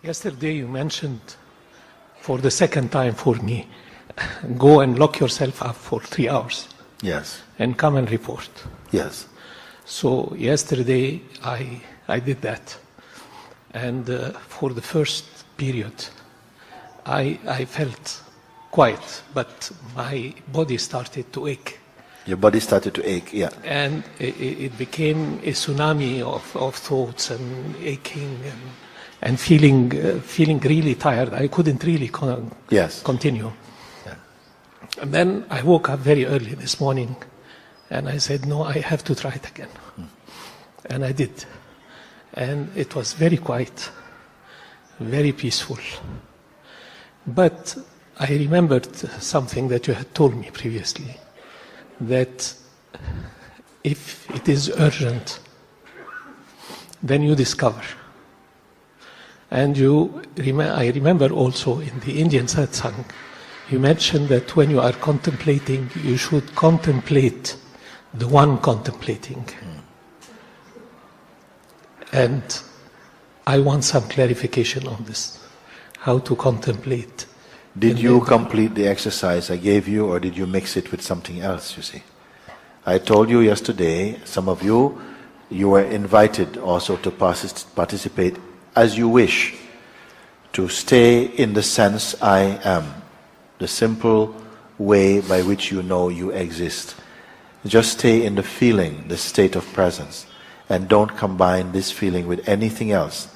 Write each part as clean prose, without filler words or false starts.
Yesterday you mentioned for the second time for me, go and lock yourself up for 3 hours. Yes. And come and report. Yes. So yesterday I did that. And for the first period, I felt quiet, but my body started to ache. Your body started to ache, yeah. And it became a tsunami of thoughts and aching and feeling really tired. I couldn't really continue. Yeah. And then I woke up very early this morning and I said, no, I have to try it again. And I did. And it was very quiet, very peaceful. But I remembered something that you had told me previously, that if it is urgent, then you discover. And I remember also in the Indian satsang, you mentioned that when you are contemplating, you should contemplate the one contemplating. And I want some clarification on this, how to contemplate. Did you complete the exercise I gave you, or did you mix it with something else, you see? I told you yesterday, some of you were invited also to participate as you wish, to stay in the sense I am, the simple way by which you know you exist. Just stay in the feeling, the state of presence, and don't combine this feeling with anything else.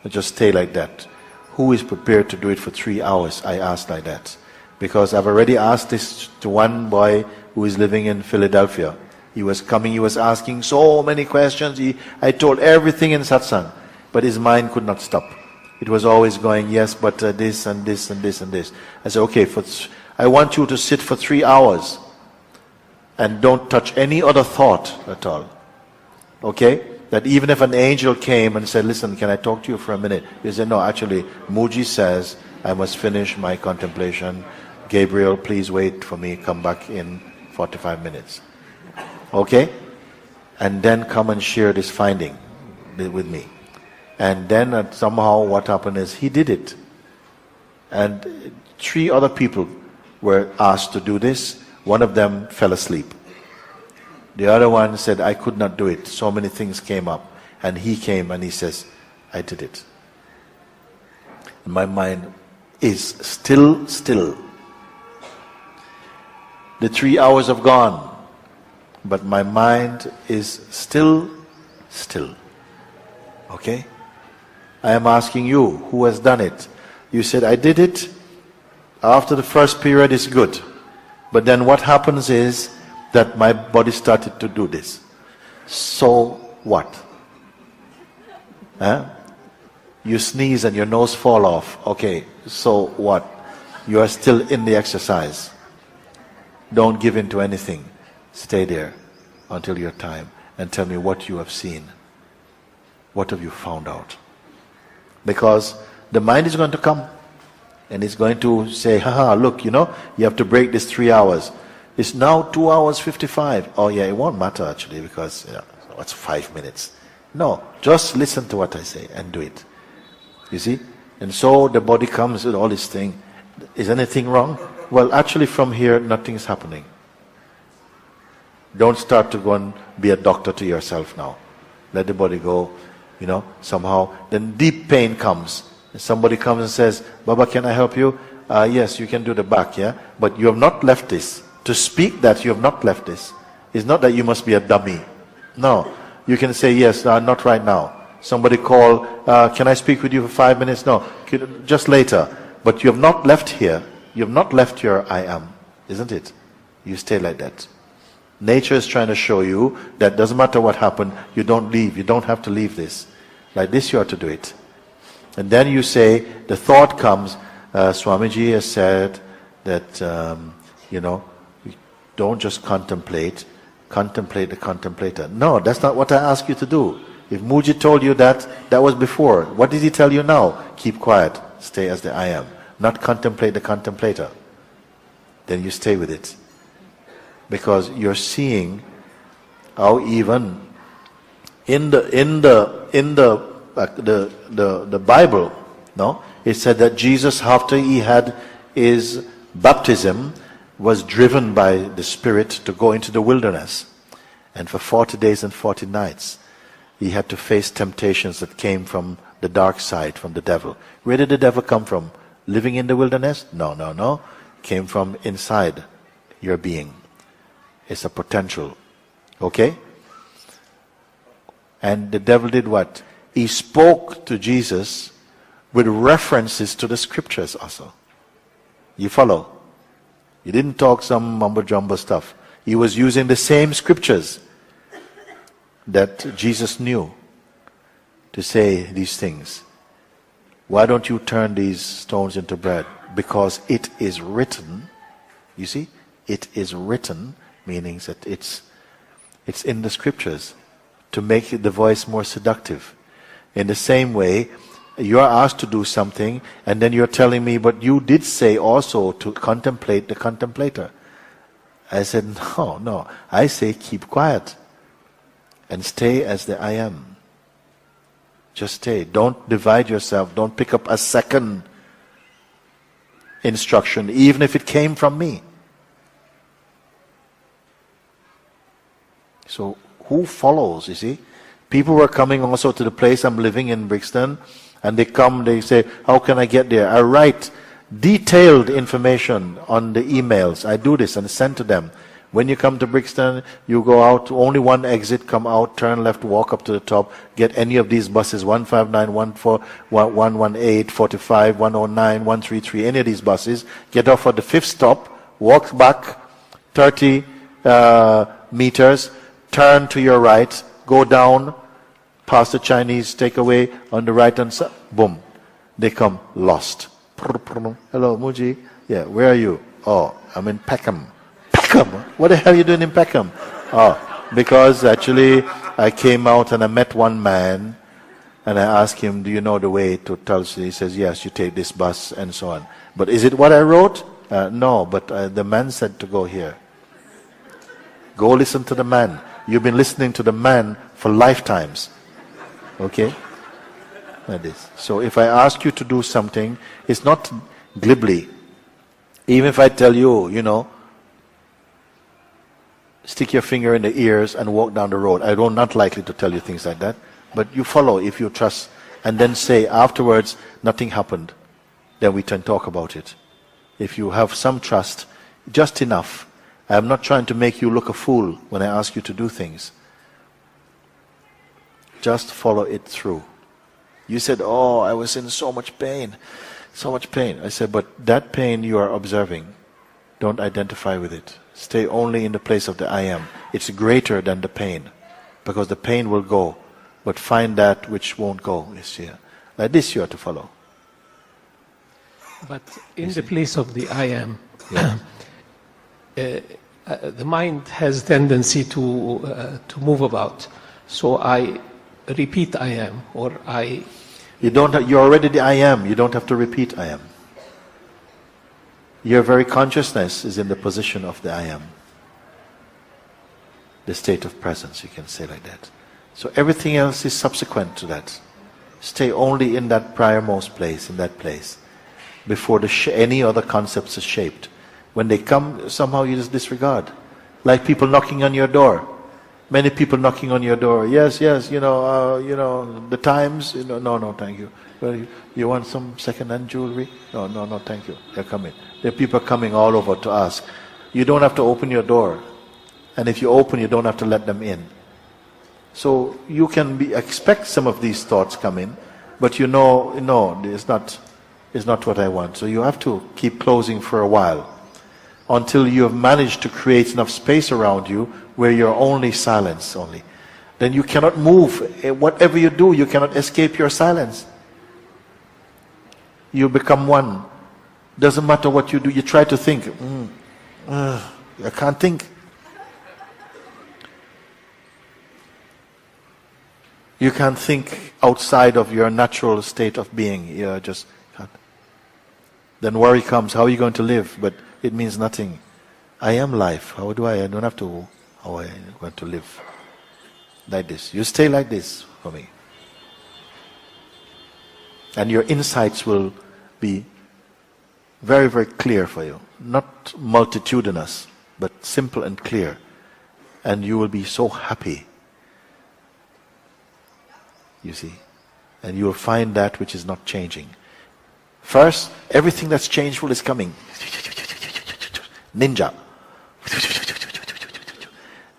Just stay like that. Who is prepared to do it for 3 hours? I asked like that. Because I've already asked this to one boy who is living in Philadelphia. He was coming, he was asking so many questions. I told everything in satsang, but his mind could not stop. It was always going, yes, but this and this and this and this. I said, okay, I want you to sit for 3 hours and don't touch any other thought at all. Okay? That even if an angel came and said, listen, can I talk to you for a minute? You say, no, actually, Mooji says, I must finish my contemplation. Gabriel, please wait for me, come back in 45 minutes. Okay? And then come and share this finding with me. And then somehow what happened is, he did it. And 3 other people were asked to do this. One of them fell asleep. The other one said, I could not do it. So many things came up. And he came and he says, I did it. My mind is still. The 3 hours have gone, but my mind is still. Okay? I am asking you, who has done it? You said, I did it. After the first period is good. But then what happens is that my body started to do this. So what? You sneeze and your nose fall off. Okay, so what? You are still in the exercise. Don't give in to anything. Stay there until your time and tell me what you have seen. What have you found out? Because the mind is going to come and it's going to say, haha, look, you have to break this 3 hours. It's now 2 hours 55. Oh yeah, it won't matter actually, because it's 5 minutes. No, just listen to what I say and do it. You see? And so the body comes with all this thing. Is anything wrong? Well, actually from here, nothing is happening. Don't start to go and be a doctor to yourself now. Let the body go, somehow. Then deep pain comes. And somebody comes and says, Baba, can I help you? Yes, you can do the back, yeah? But you have not left this. To speak that you have not left this. It's not that you must be a dummy. No. You can say, yes, not right now. Somebody call, can I speak with you for 5 minutes? No, just later. But you have not left here. You have not left your I am. Isn't it? You stay like that. Nature is trying to show you that doesn't matter what happened, you don't leave. You don't have to leave this. Like this you have to do it. And then you say, the thought comes, Swamiji has said that, don't just contemplate the contemplator. No, that's not what I ask you to do. If Mooji told you that, that was before. What did he tell you now? Keep quiet, stay as the I am. Not contemplate the contemplator. Then you stay with it. Because you're seeing how even in the Bible, No? It said that Jesus, after he had his baptism, was driven by the Spirit to go into the wilderness. And for 40 days and 40 nights, he had to face temptations that came from the dark side, from the devil. Where did the devil come from? Living in the wilderness? No, no, no. Came from inside your being. It's a potential. Okay? And the devil did what? He spoke to Jesus with references to the scriptures also. You follow? He didn't talk some mumbo-jumbo stuff. He was using the same scriptures that Jesus knew to say these things. Why don't you turn these stones into bread? Because it is written. You see? It is written, meaning that it's in the scriptures to make the voice more seductive. In the same way, you are asked to do something, and then you're telling me, but you did say also to contemplate the contemplator. I said, no. I say keep quiet and stay as the I am. Just stay. Don't divide yourself. Don't pick up a second instruction, even if it came from me. So who follows, you see? People were coming also to the place I'm living in, Brixton, and they come, they say, how can I get there? I write detailed information on the emails. I do this and send to them. When you come to Brixton, you go out, only one exit, come out, turn left, walk up to the top, get any of these buses, 159, 14, 118, 45, 109, 133, any of these buses, get off at the 5th stop, walk back 30 meters, turn to your right, go down, past the Chinese takeaway on the right hand side, boom, they come lost. Hello, Mooji. Yeah, where are you? Oh, I'm in Peckham. Peckham? What the hell are you doing in Peckham? Oh, because actually I came out and I met one man and I asked him, do you know the way to Tulsi? He says, yes, you take this bus and so on. But is it what I wrote? No, but the man said to go here. Go listen to the man. You've been listening to the man for lifetimes. Okay? Like this. So if I ask you to do something, it's not glibly. Even if I tell you, stick your finger in the ears and walk down the road. I'm not likely to tell you things like that. But you follow if you trust. And then say afterwards, nothing happened. Then we can talk about it. If you have some trust, just enough. I'm not trying to make you look a fool when I ask you to do things. Just follow it through. You said, oh, I was in so much pain. So much pain. I said, but that pain you are observing. Don't identify with it. Stay only in the place of the I am. It's greater than the pain. Because the pain will go. But find that which won't go. Like this you are to follow. But in the place of the I am, yeah. The mind has tendency to move about. So I repeat I am, or I... You're already the I am. You don't have to repeat I am. Your very consciousness is in the position of the I am. The state of presence, you can say like that. So everything else is subsequent to that. Stay only in that priormost place, in that place, before any other concepts are shaped. When they come, somehow you just disregard. Like people knocking on your door. Many people knocking on your door. Yes, the Times. No, thank you. Well, you want some second-hand jewelry? No, thank you. They're coming. There are people coming all over to ask. You don't have to open your door. And if you open, you don't have to let them in. So you can expect some of these thoughts come in, but no, it's not what I want. So you have to keep closing for a while until you have managed to create enough space around you where you're only silence only. Then you cannot move. Whatever you do, you cannot escape your silence. You become one. Doesn't matter what you do. You try to think. I can't think. You can't think outside of your natural state of being. You just can't. Then worry comes. How are you going to live? But it means nothing. I am life. How do I don't have to. How am I going to live? Like this. You stay like this for me. And your insights will be very, very clear for you. Not multitudinous, but simple and clear. And you will be so happy. You see. And you will find that which is not changing. First, everything that's changeful is coming. Ninja.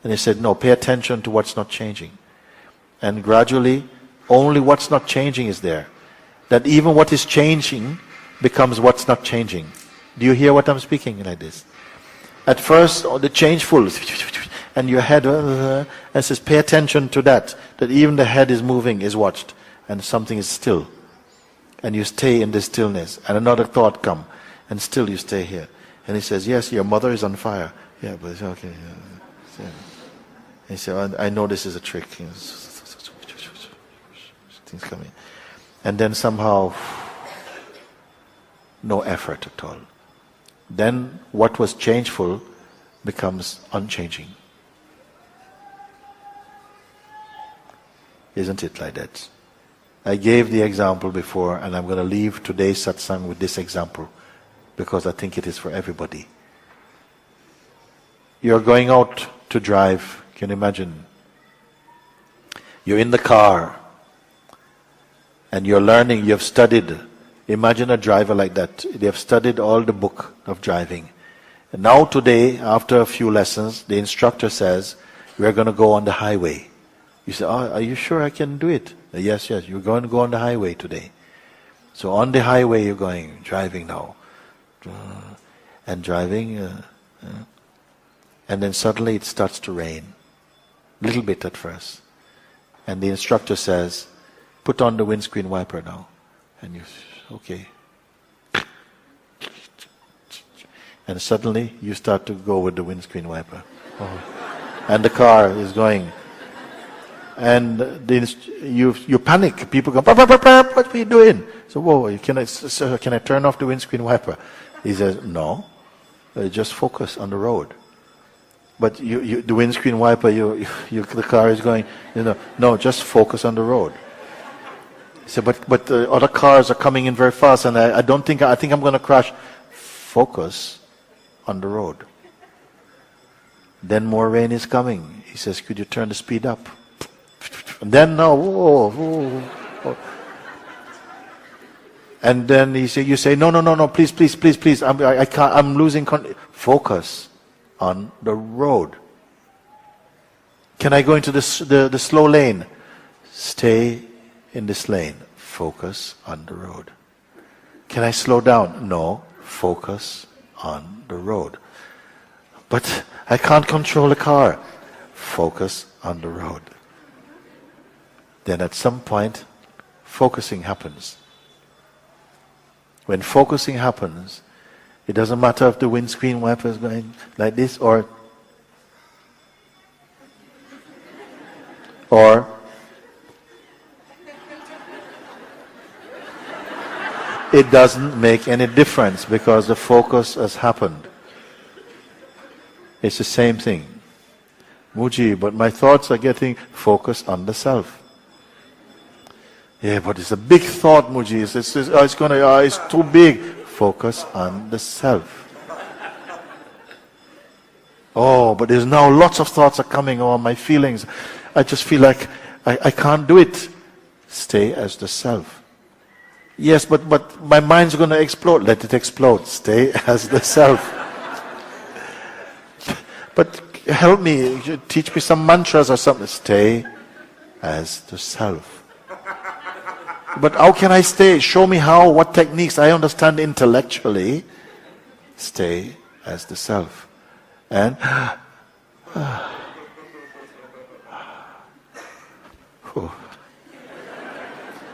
And he said, no, pay attention to what's not changing. And gradually, only what's not changing is there. That even what is changing becomes what's not changing. Do you hear what I'm speaking like this? At first, the changeful, and your head, and says, pay attention to that. That even the head is moving, is watched, and something is still. And you stay in this stillness, and another thought come, and still you stay here. And he says, yes, your mother is on fire. Yeah, but it's okay. Yeah. He said, I know this is a trick. Things coming. And then somehow, no effort at all. Then what was changeful becomes unchanging. Isn't it like that? I gave the example before, and I'm going to leave today's satsang with this example, because I think it is for everybody. You're going out to drive, can you imagine? You're in the car, and you're learning, you've studied. Imagine a driver like that. They have studied all the book of driving. And now today, after a few lessons, the instructor says, we're going to go on the highway. You say, oh, are you sure I can do it? Yes, you're going to go on the highway today. So on the highway you're going, driving now. And driving, and then suddenly it starts to rain. Little bit at first. And the instructor says, put on the windscreen wiper now. And you, okay. And suddenly you start to go with the windscreen wiper. Oh. And the car is going. And you panic. People go, what are you doing? So, whoa, can I turn off the windscreen wiper? He says, no, just focus on the road. But the windscreen wiper, the car is going, no, just focus on the road. He said, but the other cars are coming in very fast, and I think I'm going to crash. Focus on the road. Then more rain is coming. He says, could you turn the speed up? And then now, whoa. And then you say, no, please, I'm losing control. Focus on the road. Can I go into the slow lane? Stay in this lane. Focus on the road. Can I slow down? No. Focus on the road. But I can't control the car. Focus on the road. Then at some point, focusing happens. When focusing happens, it doesn't matter if the windscreen wiper is going like this or it doesn't make any difference because the focus has happened. It's the same thing. Mooji, but my thoughts are getting focused on the self. Yeah, but it's a big thought, Mooji. It's too big. Focus on the self. Oh, but there's now lots of thoughts are coming on my feelings. I just feel like I can't do it. Stay as the self. Yes, but my mind's going to explode. Let it explode. Stay as the self. But help me. Teach me some mantras or something. Stay as the self. But how can I stay? Show me how, what techniques. I understand intellectually. Stay as the self. And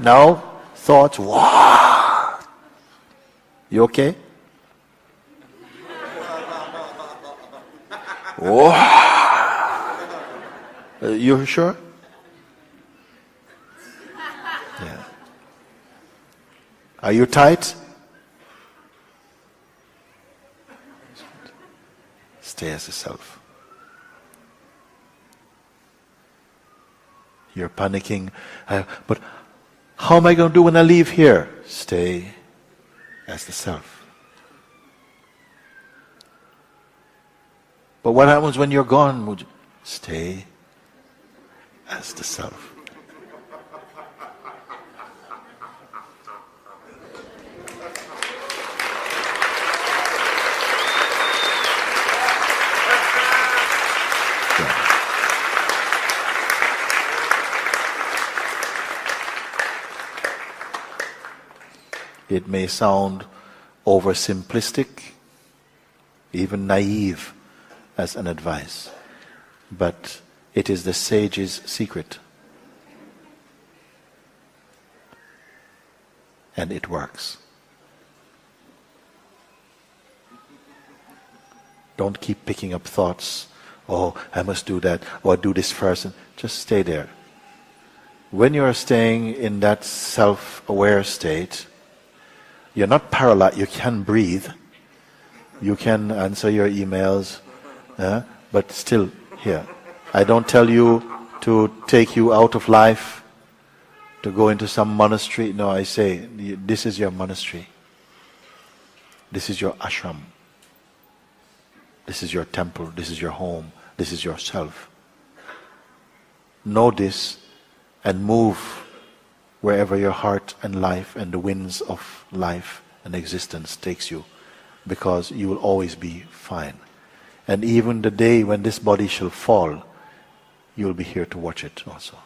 now thoughts. Wow. You okay? Wow. You sure? Yeah. Are you tight? Stay as a self. You're panicking, but How am I going to do when I leave here? Stay as the self. But what happens when you're gone, Mooji? Stay as the self. It may sound oversimplistic, even naive as an advice, but it is the sage's secret. And it works. Don't keep picking up thoughts, oh, I must do that, or do this first. Just stay there. When you are staying in that self-aware state, you're not paralyzed, you can breathe, you can answer your emails, but still here. I don't tell you to take you out of life, to go into some monastery. No, I say, this is your monastery. This is your ashram. This is your temple, this is your home, this is yourself. Know this and move wherever your heart and life and the winds of life and existence takes you, because you will always be fine. And even the day when this body shall fall, you will be here to watch it also.